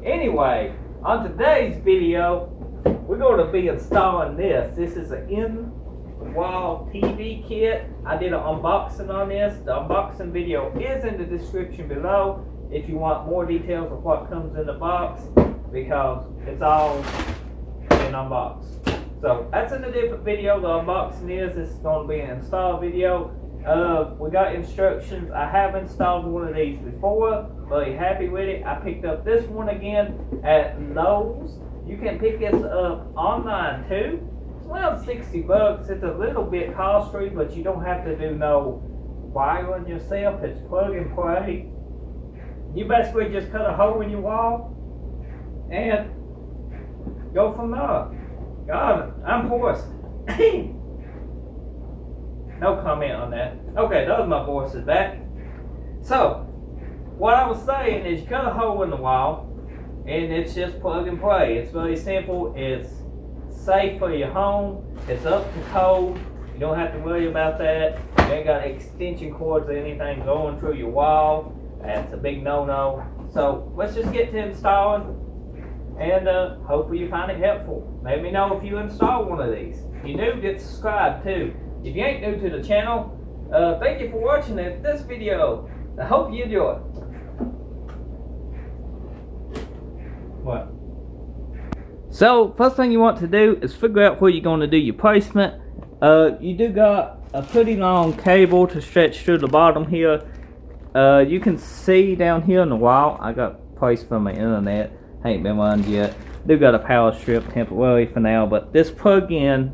Anyway, on today's video, we're going to be installing this. This is an in-wall TV kit. I did an unboxing on this. The unboxing video is in the description below if you want more details of what comes in the box, because it's all in unboxed. So that's in a different video. The unboxing is going to be an install video. We got instructions. I have installed one of these before. Very happy with it. I picked up this one again at Lowe's. You can pick this up online too. It's around 60 bucks. It's a little bit costly, but you don't have to do no wiring yourself. It's plug and play. You basically just cut a hole in your wall and go from there. God, I'm hoarse. No comment on that. Okay, that was my voice is back. So, what I was saying is you cut a hole in the wall and it's just plug and play. It's very simple. It's safe for your home. It's up to code. You don't have to worry about that. You ain't got extension cords or anything going through your wall. That's a big no-no. So, let's just get to installing. And hopefully you find it helpful. Let me know if you install one of these. If you're new, get subscribed too. If you ain't new to the channel, thank you for watching this video. I hope you enjoy it. What? So, first thing you want to do is figure out where you're going to do your placement. You do got a pretty long cable to stretch through the bottom here. You can see down here in the wall, I got placed from my internet. Ain't been run yet. Do got a power strip temporarily for now, but this plug-in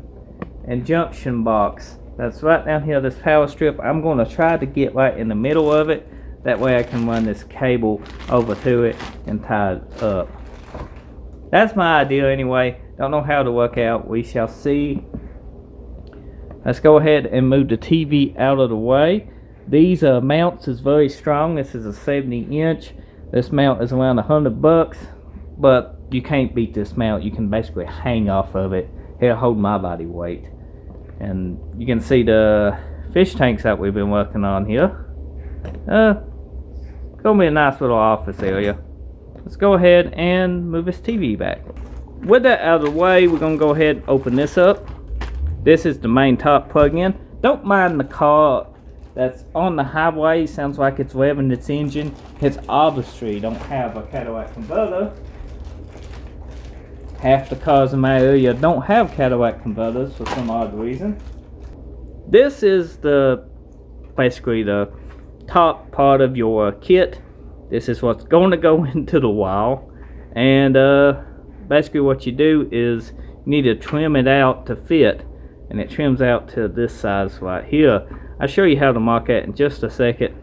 and junction box that's right down here, this power strip, I'm going to try to get right in the middle of it. That way I can run this cable over to it and tie it up. That's my idea anyway. Don't know how to work out. We shall see. Let's go ahead and move the TV out of the way. These mounts is very strong. This is a 70-inch. This mount is around $100, but you can't beat this mount. You can basically hang off of it. It'll hold my body weight. And you can see the fish tanks that we've been working on here. Gonna be a nice little office area. Let's go ahead and move this TV back. With that out of the way, we're gonna go ahead and open this up. This is the main top plug-in. Don't mind the car that's on the highway. Sounds like it's revving its engine. It's obviously don't have a catalytic converter. Half the cars in my area don't have catalytic converters for some odd reason. This is basically the top part of your kit. This is what's going to go into the wall. And basically what you do is you need to trim it out to fit. And it trims out to this size right here. I'll show you how to mark that in just a second.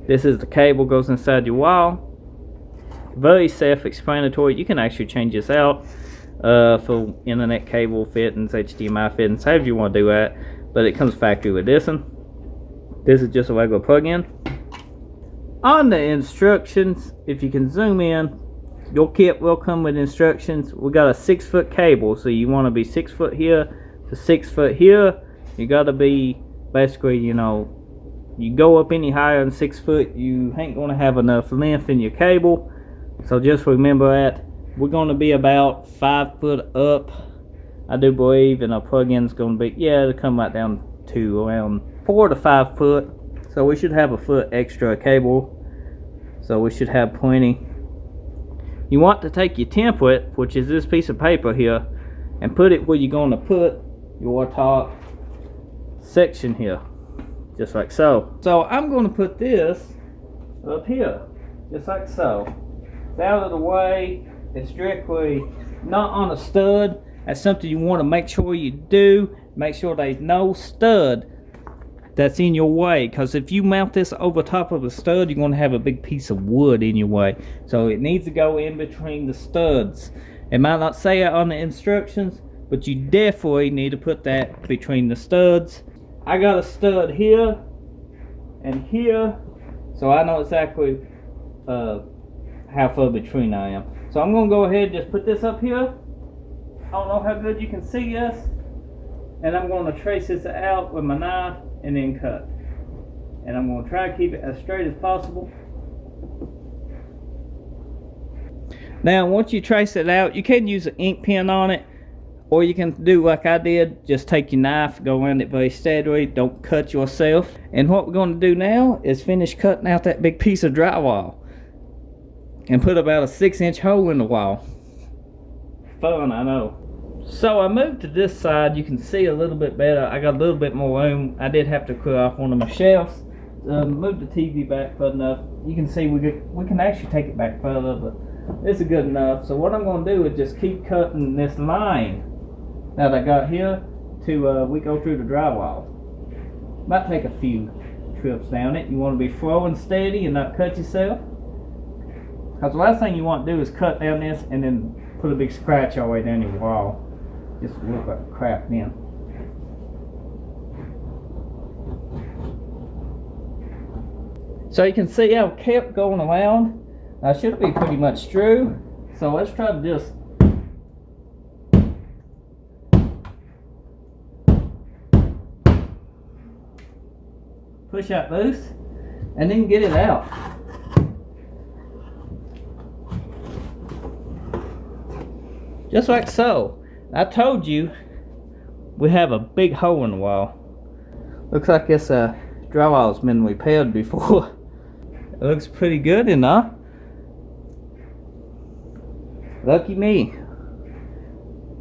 This is the cable goes inside your wall. Very self-explanatory. You can actually change this out for internet cable fittings, HDMI fittings, however you want to do that. But it comes factory with this one. This is just a regular plug-in. On the instructions, if you can zoom in, your kit will come with instructions. We got a 6-foot cable, so you want to be 6 foot here to 6 foot here. You got to be basically, you know, you go up any higher than 6 foot, you ain't going to have enough length in your cable. So just remember that. We're going to be about 5 foot up, I do believe, and our plug-in's going to be, yeah, it'll come right down to around 4 to 5 foot. So we should have a foot extra cable. So we should have plenty. You want to take your template, which is this piece of paper here, and put it where you're going to put your top section here, just like so. So I'm going to put this up here, just like so. It's out of the way. It's strictly not on a stud. That's something you want to make sure you do. Make sure there's no stud that's in your way, because if you mount this over top of a stud, you're going to have a big piece of wood in your way. So it needs to go in between the studs. It might not say it on the instructions, but you definitely need to put that between the studs. I got a stud here and here, so I know exactly how far between I am. So I'm going to go ahead and just put this up here. I don't know how good you can see this. And I'm going to trace this out with my knife and then cut. And I'm going to try to keep it as straight as possible. Now once you trace it out, you can use an ink pen on it, or you can do like I did, just take your knife, go around it very steadily, don't cut yourself. And what we're going to do now is finish cutting out that big piece of drywall and put about a 6-inch hole in the wall. Fun, I know. So I moved to this side, you can see a little bit better. I got a little bit more room. I did have to clear off one of my shelves. Move the TV back far enough. You can see we can actually take it back further, but this is good enough. So what I'm going to do is just keep cutting this line that I got here to we go through the drywall. Might take a few trips down it. You want to be flowing steady and not cut yourself, because the last thing you want to do is cut down this and then put a big scratch all the way down your wall. Just look like crap then. So you can see how it kept going around. I should be pretty much through. So let's try to just push that loose and then get it out. Just like so. I told you we have a big hole in the wall. Looks like this drywall's been repaired before. It looks pretty good, you know. Lucky me.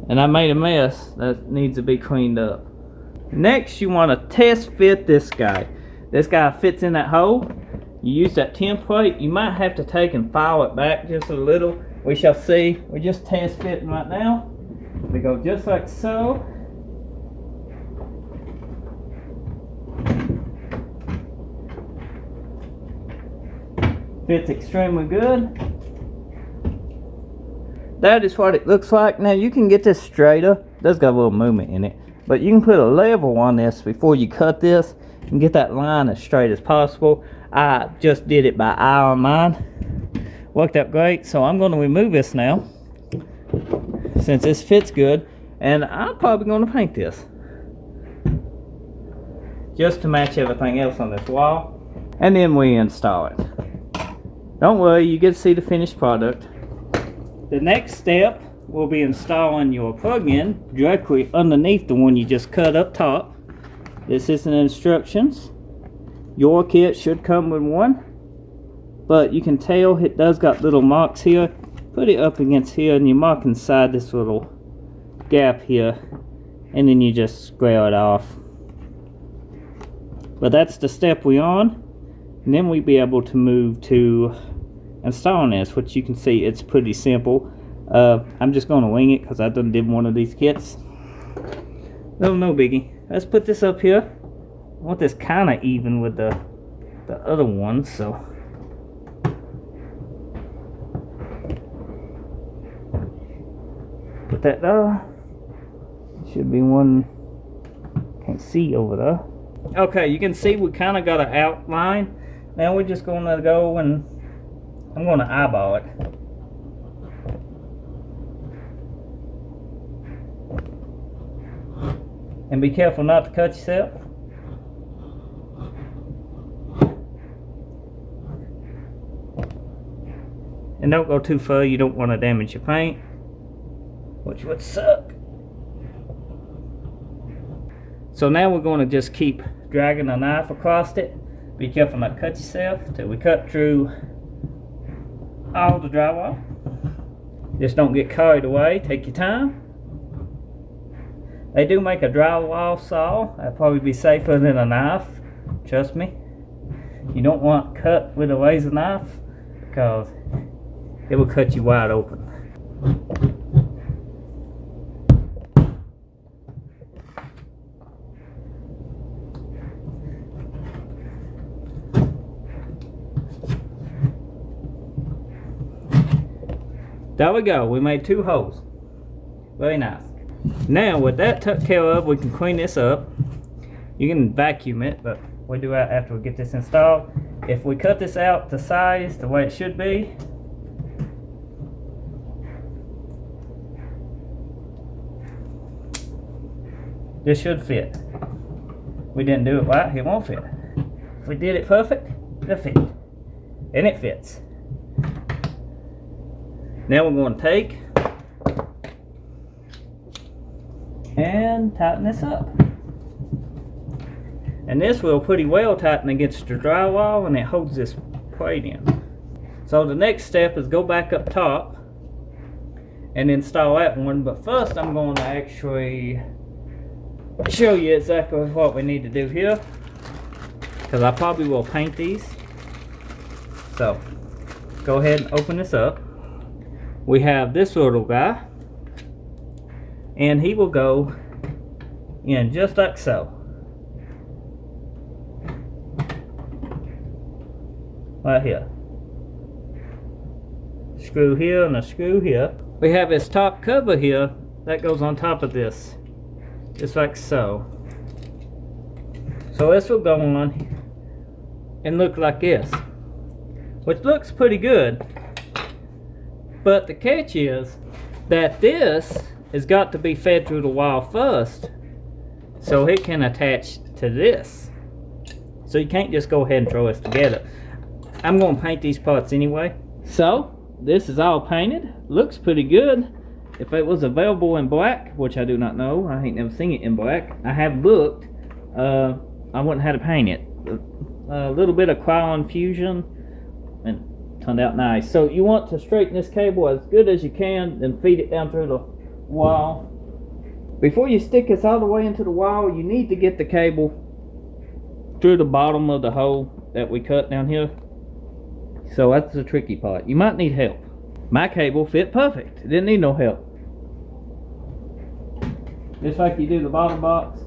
And I made a mess that needs to be cleaned up. Next, you want to test fit this guy. This guy fits in that hole. You use that template. You might have to take and file it back just a little. We shall see. We're just test fitting right now. We go just like so. Fits extremely good. That is what it looks like. Now you can get this straighter. It does got a little movement in it, but you can put a level on this before you cut this and get that line as straight as possible. I just did it by eye on mine. Worked out great. So I'm going to remove this now, since this fits good, and I'm probably going to paint this just to match everything else on this wall, and then we install it. Don't worry, you get to see the finished product. The next step will be installing your plug-in directly underneath the one you just cut up top. This is the instructions. Your kit should come with one, but you can tell it does got little marks here. Put it up against here and you mark inside this little gap here, and then you just square it off. But that's the step we're on, and then we'll be able to move to installing this, which you can see it's pretty simple. I'm just going to wing it because I done did one of these kits. No biggie. Let's put this up here. I want this kind of even with the other one, so put that there. Should be one. Can't see over there. Okay, you can see we kind of got an outline. Now we're just going to go and I'm going to eyeball it. And be careful not to cut yourself. And don't go too far, you don't want to damage your paint, which would suck. So now we're going to just keep dragging a knife across it. Be careful not to cut yourself till we cut through all the drywall. Just don't get carried away, take your time. They do make a drywall saw. That'd probably be safer than a knife, trust me. You don't want cut with a laser knife because it will cut you wide open. There we go, we made 2 holes. Very nice. Now with that took care of, we can clean this up. You can vacuum it, but we do that after we get this installed. If we cut this out to size the way it should be, this should fit. We didn't do it right, it won't fit. If we did it perfect, it'll fit. And it fits. Now we're going to take and tighten this up. And this will pretty well tighten against the drywall, and it holds this plate in. So the next step is go back up top and install that one. But first I'm going to actually show you exactly what we need to do here, because I probably will paint these. So go ahead and open this up. We have this little guy, and he will go in just like so. Right here. Screw here and a screw here. We have his top cover here that goes on top of this, just like so. So this will go on and look like this, which looks pretty good. But the catch is that this has got to be fed through the wall first, so it can attach to this. So you can't just go ahead and throw this together. I'm going to paint these parts anyway. So this is all painted. Looks pretty good. If it was available in black, which I do not know, I ain't never seen it in black. I have looked. I wouldn't have to paint it. A little bit of Cryon Fusion, and turned out nice. So you want to straighten this cable as good as you can, then feed it down through the wall. Before you stick this all the way into the wall, you need to get the cable through the bottom of the hole that we cut down here. So that's the tricky part. You might need help. My cable fit perfect. It didn't need no help. Just like you do the bottom box.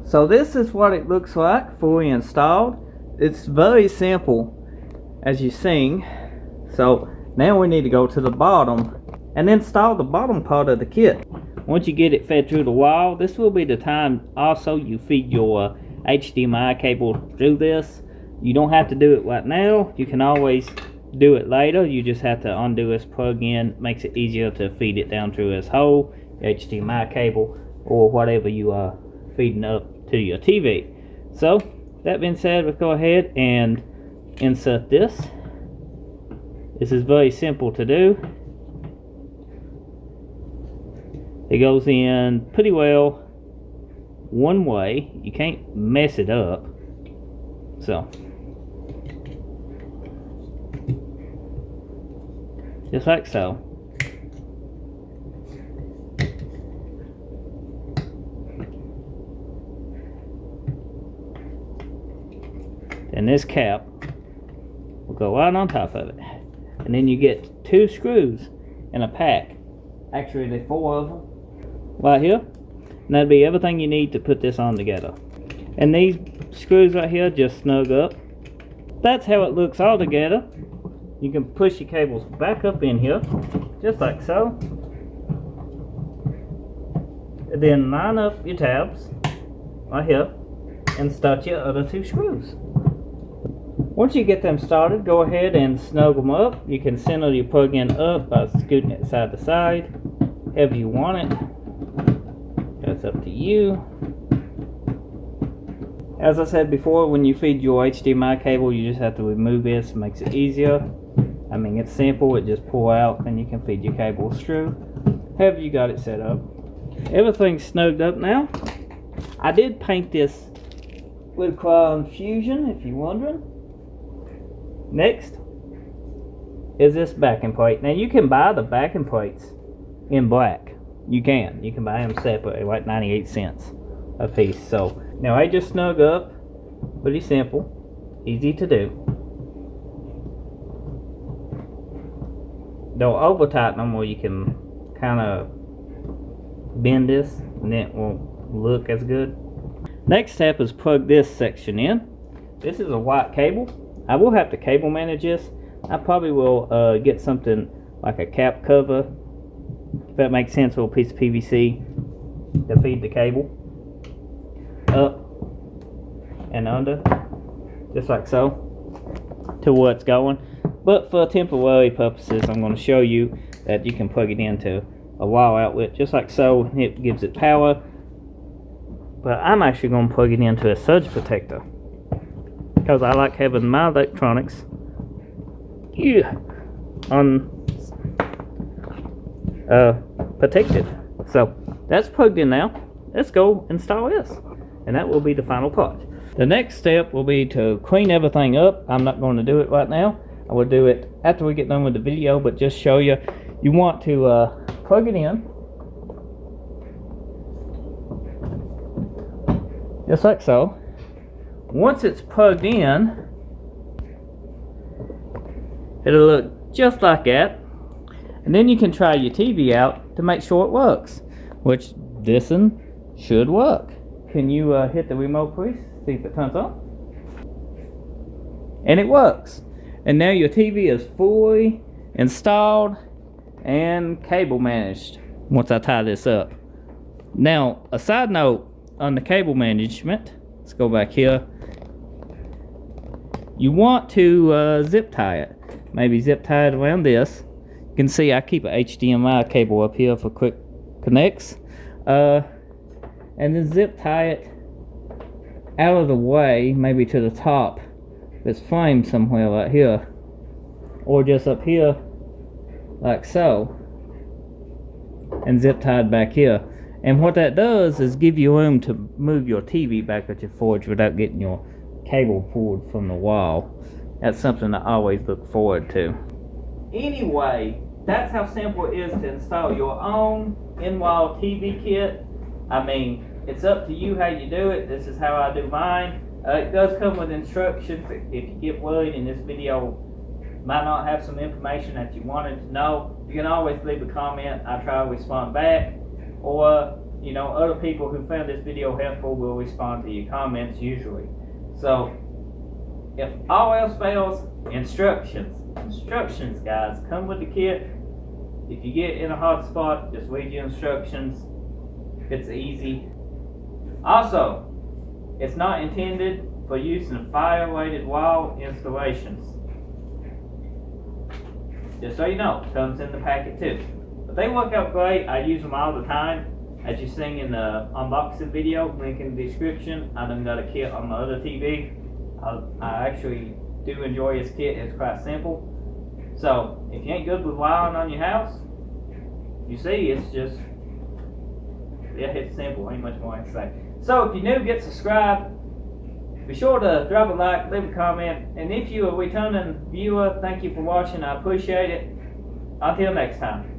So this is what it looks like fully installed. It's very simple as you seen. So now we need to go to the bottom and install the bottom part of the kit. Once you get it fed through the wall, this will be the time also you feed your HDMI cable through this. You don't have to do it right now. You can always do it later. You just have to undo this plug in. Makes it easier to feed it down through this hole, HDMI cable, or whatever you are feeding up to your TV. So that being said, let's go ahead and insert this. This is very simple to do. It goes in pretty well one way. You can't mess it up. So just like so. And this cap will go right on top of it. And then you get 2 screws in a pack. Actually, there's 4 of them right here. And that'll be everything you need to put this on together. And these screws right here just snug up. That's how it looks all together. You can push your cables back up in here, just like so. And then line up your tabs right here and start your other 2 screws. Once you get them started, go ahead and snug them up. You can center your plug-in up by scooting it side to side, however you want it. That's up to you. As I said before, when you feed your HDMI cable, you just have to remove this. It makes it easier. I mean, it's simple. It just pull out and you can feed your cables through, however you got it set up. Everything's snugged up now. I did paint this with Cryon Fusion, if you're wondering. Next is this backing plate. Now you can buy the backing plates in black. You can buy them separately, like 98 cents a piece. So now I just snug up, pretty simple, easy to do. Don't over tighten them where you can kind of bend this and it won't look as good. Next step is plug this section in. This is a white cable. I will have to cable manage this. I probably will get something like a cap cover, if that makes sense, a little piece of PVC to feed the cable up and under, just like so, to where it's going. But for temporary purposes, I'm going to show you that you can plug it into a wall outlet, just like so. It gives it power. But I'm actually going to plug it into a surge protector, because I like having my electronics protected. So that's plugged in now. Let's go install this, and that will be the final part. The next step will be to clean everything up. I'm not going to do it right now. I will do it after we get done with the video, but just show you. You want to plug it in, just like so. Once it's plugged in, it'll look just like that. And then you can try your TV out to make sure it works, which this one should work. Can you hit the remote, please? See if it turns on. And it works. And now your TV is fully installed and cable managed once I tie this up. Now, a side note on the cable management, let's go back here. You want to zip tie it. Maybe zip tie it around this. You can see I keep an HDMI cable up here for quick connects. And then zip tie it out of the way, maybe to the top. It's framed somewhere right here, or just up here like so, and zip tied back here. And what that does is give you room to move your TV back at your forge without getting your cable pulled from the wall. That's something I always look forward to. Anyway, that's how simple it is to install your own in-wall TV kit. I mean, it's up to you how you do it. This is how I do mine. It does come with instructions. If you get worried and this video might not have some information that you wanted to know, you can always leave a comment. I try to respond back. Or, you know, other people who found this video helpful will respond to your comments usually. So, if all else fails, instructions. Instructions, guys, come with the kit. If you get in a hot spot, just read your instructions. It's easy. Also, it's not intended for use in fire-rated wall installations. Just so you know, it comes in the packet too. But they work out great. I use them all the time. As you've seen in the unboxing video, link in the description. I done got a kit on my other TV. I actually do enjoy this kit. It's quite simple. So, if you ain't good with wiring on your house, you see, it's just, yeah, it's simple. Ain't much more I can say. So, if you're new, get subscribed. Be sure to drop a like, leave a comment. And if you're a returning viewer, thank you for watching. I appreciate it. Until next time.